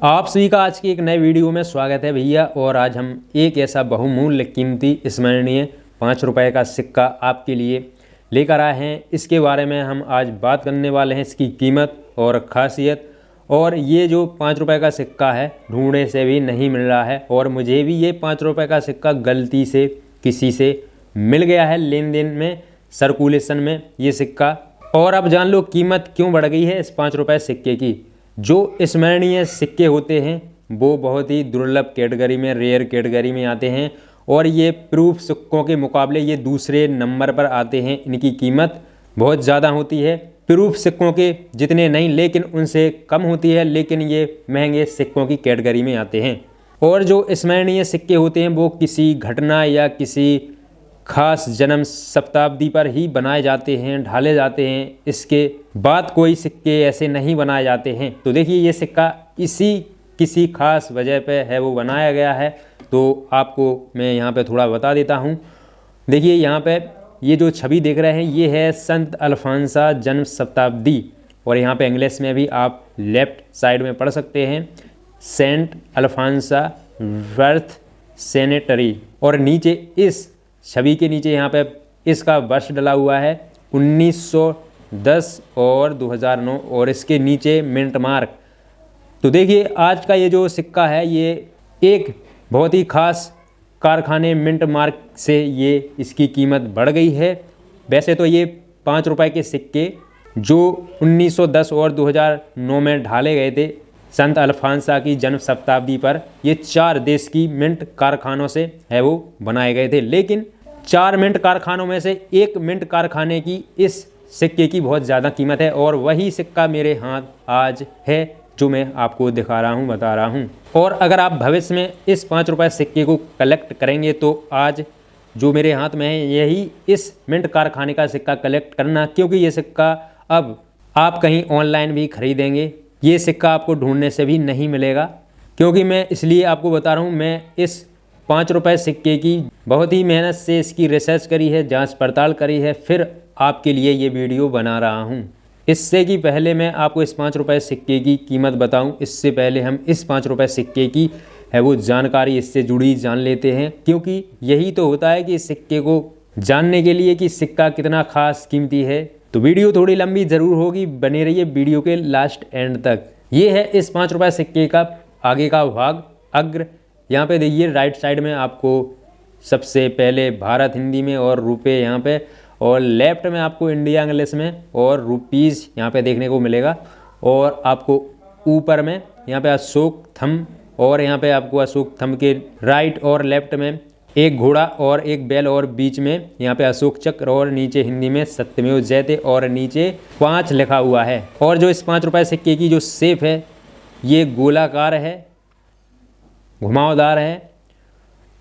आप सभी का आज की एक नए वीडियो में स्वागत है भैया। और आज हम एक ऐसा बहुमूल्य कीमती स्मरणीय 5 रुपए का सिक्का आपके लिए लेकर आए हैं। इसके बारे में हम आज बात करने वाले हैं, इसकी कीमत और ख़ासियत। और ये जो 5 रुपए का सिक्का है ढूंढने से भी नहीं मिल रहा है, और मुझे भी ये 5 रुपए का सिक्का गलती से किसी से मिल गया है, लेन देन में, सर्कुलेशन में ये सिक्का। और अब जान लो कीमत क्यों बढ़ गई है इस 5 रुपए सिक्के की। जो स्मरणीय सिक्के होते हैं वो बहुत ही दुर्लभ कैटेगरी में, रेयर कैटेगरी में आते हैं, और ये प्रूफ सिक्कों के मुकाबले ये दूसरे नंबर पर आते हैं। इनकी कीमत बहुत ज़्यादा होती है, प्रूफ सिक्कों के जितने नहीं लेकिन उनसे कम होती है, लेकिन ये महंगे सिक्कों की कैटेगरी में आते हैं। और जो स्मरणीय सिक्के होते हैं वो किसी घटना या किसी खास जन्म शताब्दी पर ही बनाए जाते हैं, ढाले जाते हैं। इसके बाद कोई सिक्के ऐसे नहीं बनाए जाते हैं। तो देखिए ये सिक्का किसी खास वजह पे है वो बनाया गया है, तो आपको मैं यहाँ पे थोड़ा बता देता हूँ। देखिए यहाँ पे ये जो छवि देख रहे हैं ये है संत अल्फांसा जन्म शताब्दी, और यहाँ पे इंग्लिश में भी आप लेफ्ट साइड में पढ़ सकते हैं सेंट अल्फांसा बर्थ सेनेटरी। और नीचे इस छवि के नीचे यहाँ पे इसका वर्ष डला हुआ है 1910 और 2009, और इसके नीचे मिंट मार्क। तो देखिए आज का ये जो सिक्का है ये एक बहुत ही खास कारखाने मिंट मार्क से ये इसकी कीमत बढ़ गई है। वैसे तो ये 5 रुपए के सिक्के जो 1910 और 2009 में ढाले गए थे संत अल्फांसा की जन्म शताब्दी पर, ये 4 देश की मिंट कारखानों से है वो बनाए गए थे। लेकिन 4 मिंट कारखानों में से एक मिंट कारखाने की इस सिक्के की बहुत ज़्यादा कीमत है, और वही सिक्का मेरे हाथ आज है जो मैं आपको दिखा रहा हूँ, बता रहा हूँ। और अगर आप भविष्य में इस 5 रुपए सिक्के को कलेक्ट करेंगे तो आज जो मेरे हाथ में है यही इस मिंट कारखाने का सिक्का कलेक्ट करना, क्योंकि ये सिक्का अब आप कहीं ऑनलाइन भी खरीदेंगे ये सिक्का आपको ढूंढने से भी नहीं मिलेगा। क्योंकि मैं इसलिए आपको बता रहा हूँ, मैं इस 5 रुपए सिक्के की बहुत ही मेहनत से इसकी रिसर्च करी है, जांच पड़ताल करी है, फिर आपके लिए ये वीडियो बना रहा हूँ। इससे कि पहले मैं आपको इस 5 रुपए सिक्के की कीमत बताऊँ, इससे पहले हम इस 5 रुपए सिक्के की है वो जानकारी इससे जुड़ी जान लेते हैं। क्योंकि यही तो होता है कि इस सिक्के को जानने के लिए कि सिक्का कितना खास कीमती है। तो वीडियो थोड़ी लंबी ज़रूर होगी, बने रहिए वीडियो के लास्ट एंड तक। ये है इस 5 रुपए सिक्के का आगे का भाग, अग्र। यहाँ पे देखिए राइट साइड में आपको सबसे पहले भारत हिंदी में और रुपए यहाँ पे, और लेफ्ट में आपको इंडिया इंग्लिश में और रुपीज़ यहाँ पे देखने को मिलेगा। और आपको ऊपर में यहाँ पे अशोक थंब, और यहाँ पे आपको अशोक थंब के राइट और लेफ्ट में एक घोड़ा और एक बैल, और बीच में यहाँ पे अशोक चक्र, और नीचे हिंदी में सत्यमेव जयते, और नीचे 5 लिखा हुआ है। और जो इस 5 रुपए सिक्के की जो शेप है ये गोलाकार है, घुमावदार है।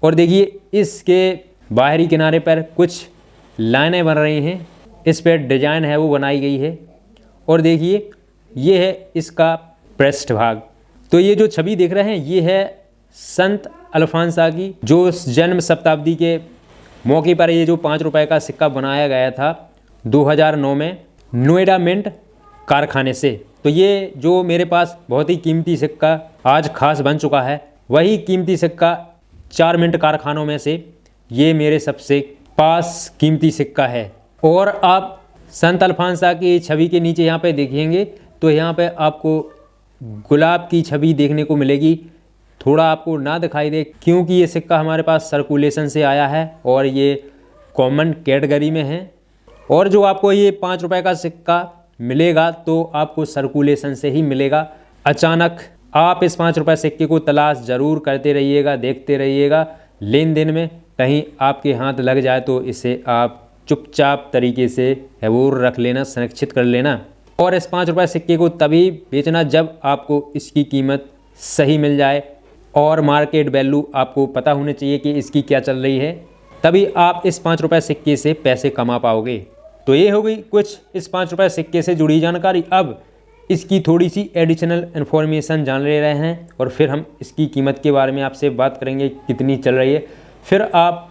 और देखिए इसके बाहरी किनारे पर कुछ लाइनें बन रही हैं, इस पर डिजाइन है वो बनाई गई है। और देखिए ये है इसका पृष्ठभाग। तो ये जो छवि देख रहे हैं ये है संत अल्फांसा की जो जन्म शताब्दी के मौके पर ये जो 5 रुपए का सिक्का बनाया गया था 2009 में नोएडा मिंट कारखाने से। तो ये जो मेरे पास बहुत ही कीमती सिक्का आज खास बन चुका है, वही कीमती सिक्का 4 मिंट कारखानों में से ये मेरे सबसे पास कीमती सिक्का है। और आप संत अल्फांसा की छवि के नीचे यहाँ पे देखेंगे तो यहाँ पे आपको गुलाब की छवि देखने को मिलेगी। थोड़ा आपको ना दिखाई दे क्योंकि ये सिक्का हमारे पास सर्कुलेशन से आया है और ये कॉमन कैटेगरी में है। और जो आपको ये 5 रुपए का सिक्का मिलेगा तो आपको सर्कुलेशन से ही मिलेगा। अचानक आप इस 5 रुपए सिक्के को तलाश ज़रूर करते रहिएगा, देखते रहिएगा। लेन देन में कहीं आपके हाथ लग जाए तो इसे आप चुपचाप तरीके से है वो रख लेना, संरक्षित कर लेना। और इस 5 रुपए सिक्के को तभी बेचना जब आपको इसकी कीमत सही मिल जाए, और मार्केट वैल्यू आपको पता होना चाहिए कि इसकी क्या चल रही है, तभी आप इस 5 रुपए सिक्के से पैसे कमा पाओगे। तो ये हो गई कुछ इस 5 रुपए सिक्के से जुड़ी जानकारी। अब इसकी थोड़ी सी एडिशनल इन्फॉर्मेशन जान ले रहे हैं, और फिर हम इसकी कीमत के बारे में आपसे बात करेंगे कितनी चल रही है। फिर आप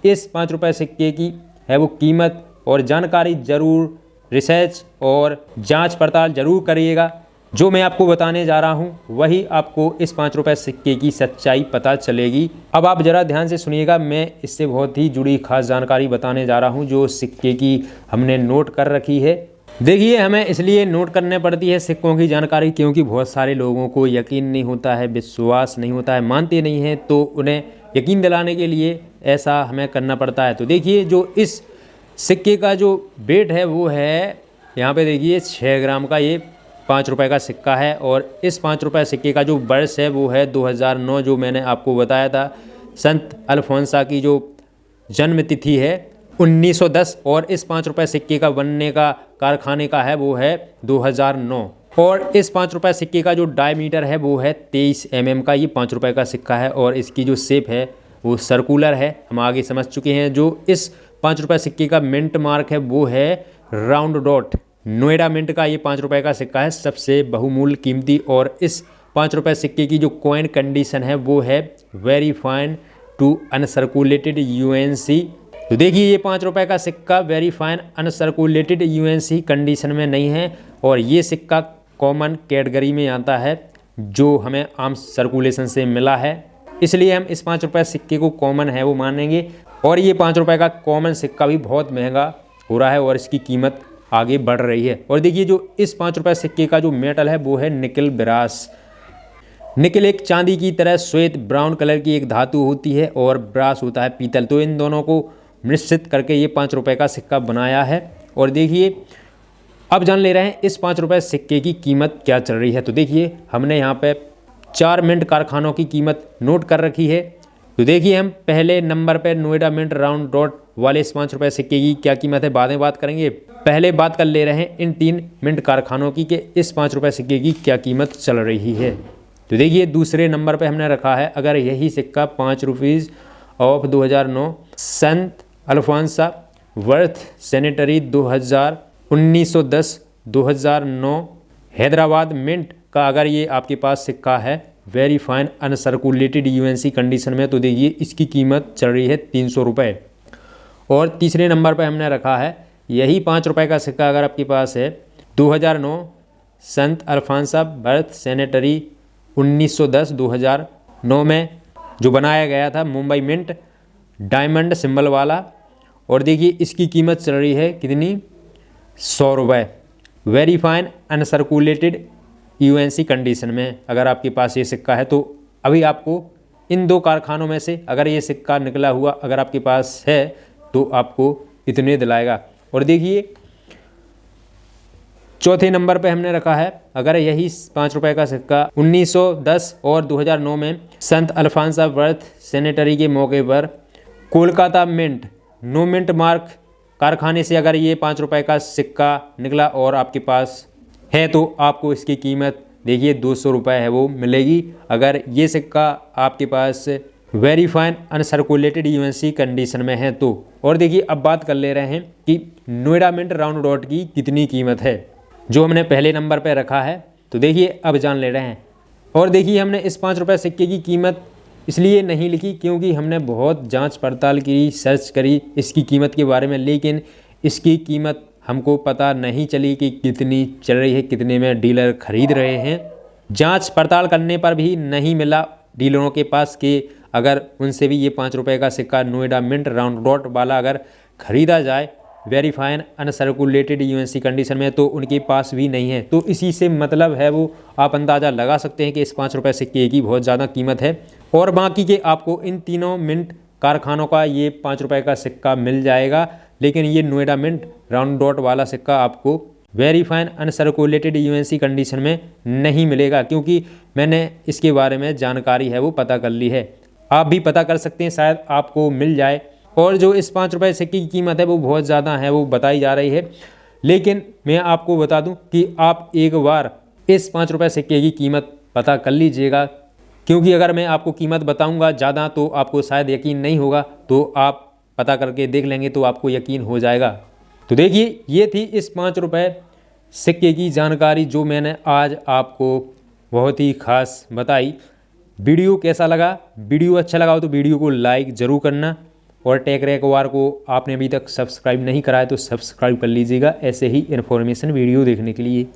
इस 5 रुपए सिक्के की है वो कीमत और जानकारी ज़रूर रिसर्च और जांच पड़ताल ज़रूर करिएगा। जो मैं आपको बताने जा रहा हूँ वही आपको इस 5 रुपये सिक्के की सच्चाई पता चलेगी। अब आप ज़रा ध्यान से सुनिएगा, मैं इससे बहुत ही जुड़ी खास जानकारी बताने जा रहा हूँ जो सिक्के की हमने नोट कर रखी है। देखिए, हमें इसलिए नोट करने पड़ती है सिक्कों की जानकारी क्योंकि बहुत सारे लोगों को यकीन नहीं होता है, विश्वास नहीं होता है, मानते नहीं हैं, तो उन्हें यकीन दिलाने के लिए ऐसा हमें करना पड़ता है। तो देखिए, जो इस सिक्के का जो वेट है वो है, यहाँ पे देखिए 6 ग्राम का ये 5 रुपये का सिक्का है। और इस 5 रुपये सिक्के का जो वर्ष है वो है 2009, जो मैंने आपको बताया था। संत अल्फोंसा की जो जन्म तिथि है 1910, और इस 5 रुपये सिक्के का बनने का कारखाने का है वो है 2009। और इस 5 रुपये सिक्के का जो डायमीटर है वो है 23 mm का ये 5 रुपये का सिक्का है। और इसकी जो शेप है वो सर्कुलर है, हम आगे समझ चुके हैं। जो इस 5 रुपये सिक्के का मिंट मार्क है वो है राउंड डॉट। नोएडा मिंट का ये 5 रुपये का सिक्का है, सबसे बहुमूल्य कीमती। और इस 5 रुपये सिक्के की जो कॉइन कंडीशन है वो है very fine to uncirculated UNC। तो देखिए, ये 5 रुपये का सिक्का very fine uncirculated UNC condition में नहीं है, और ये सिक्का कॉमन कैटेगरी में आता है जो हमें आम सर्कुलेशन से मिला है, इसलिए हम इस 5 रुपये सिक्के को कॉमन है वो मानेंगे। और ये 5 रुपये का कॉमन सिक्का भी बहुत महंगा हो रहा है और इसकी कीमत आगे बढ़ रही है। और देखिए, जो इस 5 रुपये सिक्के का जो मेटल है वो है निकल ब्रास। निकल एक चांदी की तरह श्वेत ब्राउन कलर की एक धातु होती है और ब्रास होता है पीतल। तो इन दोनों को मिश्रित करके ये 5 रुपये का सिक्का बनाया है। और देखिए, अब जान ले रहे हैं इस 5 रुपये सिक्के की कीमत क्या चल रही है। तो देखिए, हमने यहाँ पे 4 मिंट कारखानों की कीमत नोट कर रखी है। तो देखिए, हम पहले नंबर पे नोएडा मिंट राउंड डॉट वाले इस 5 रुपये सिक्के की क्या कीमत है बाद में बात करेंगे। पहले बात कर ले रहे हैं इन 3 मिंट कारखानों की कि इस 5 रुपये सिक्के की क्या कीमत चल रही है। तो देखिए, दूसरे नंबर पे हमने रखा है, अगर यही सिक्का 5 rupees of 2009 Sant Alphonsa worth sanitary 1910 2009 Hyderabad mint का अगर ये आपके पास सिक्का है very fine uncirculated UNC condition में, तो देखिए इसकी कीमत चल रही है 300 रुपये। और तीसरे नंबर पर हमने रखा है यही 5 रुपये का सिक्का अगर आपके पास है 2009 संत अल्फोंसा बर्थ सैनिटरी 1910 2009 में जो बनाया गया था मुंबई मिंट डायमंड सिंबल वाला, और देखिए इसकी कीमत चल रही है कितनी, 100 रुपये। Very fine uncirculated UNC condition में अगर आपके पास ये सिक्का है, तो अभी आपको इन 2 कारखानों में से अगर ये सिक्का निकला हुआ अगर आपके पास है तो आपको इतने दिलाएगा। और देखिए, चौथे नंबर पे हमने रखा है, अगर यही 5 रुपये का सिक्का 1910 और 2009 में संत अल्फोंसा बर्थ सैनिटरी के मौके पर Kolkata mint no mint mark कारखाने से अगर ये 5 रुपये का सिक्का निकला और आपके पास है, तो आपको इसकी कीमत देखिए 200 रुपये है वो मिलेगी, अगर ये सिक्का आपके पास very fine uncirculated UNC condition में है तो। और देखिए, अब बात कर ले रहे हैं कि नोएडा मिंट राउंड डॉट की कितनी कीमत है जो हमने पहले नंबर पर रखा है। तो देखिए, अब जान ले रहे हैं। और देखिए, हमने इस 5 रुपये सिक्के की कीमत इसलिए नहीं लिखी क्योंकि हमने बहुत जांच पड़ताल की, सर्च करी इसकी कीमत के बारे में, लेकिन इसकी कीमत हमको पता नहीं चली कि कितनी चल रही है, कितने में डीलर खरीद रहे हैं। जांच पड़ताल करने पर भी नहीं मिला डीलरों के पास कि अगर उनसे भी ये 5 रुपये का सिक्का नोएडा मिंट राउंड डॉट वाला अगर ख़रीदा जाए very fine uncirculated UNC condition में, तो उनके पास भी नहीं है। तो इसी से मतलब है वो आप अंदाज़ा लगा सकते हैं कि इस 5 रुपये सिक्के की बहुत ज़्यादा कीमत है। और बाकी के आपको इन तीनों मिंट कारखानों का ये 5 रुपये का सिक्का मिल जाएगा, लेकिन ये नोएडा मिंट राउंड डॉट वाला सिक्का आपको very fine uncirculated UNC condition में नहीं मिलेगा, क्योंकि मैंने इसके बारे में जानकारी है वो पता कर ली है। आप भी पता कर सकते हैं, शायद आपको मिल जाए। और जो इस 5 रुपये सिक्के की कीमत है वो बहुत ज़्यादा है वो बताई जा रही है, लेकिन मैं आपको बता दूं कि आप एक बार इस 5 रुपये सिक्के की कीमत पता कर लीजिएगा, क्योंकि अगर मैं आपको कीमत बताऊंगा ज़्यादा तो आपको शायद यकीन नहीं होगा, तो आप पता करके देख लेंगे तो आपको यकीन हो जाएगा। तो देखिए, ये थी इस 5 रुपये सिक्के की जानकारी जो मैंने आज आपको बहुत ही खास बताई। वीडियो कैसा लगा? वीडियो अच्छा लगा हो तो वीडियो को लाइक ज़रूर करना, और टेक रेकवार को आपने अभी तक सब्सक्राइब नहीं करा है तो सब्सक्राइब कर लीजिएगा ऐसे ही इन्फॉर्मेशन वीडियो देखने के लिए।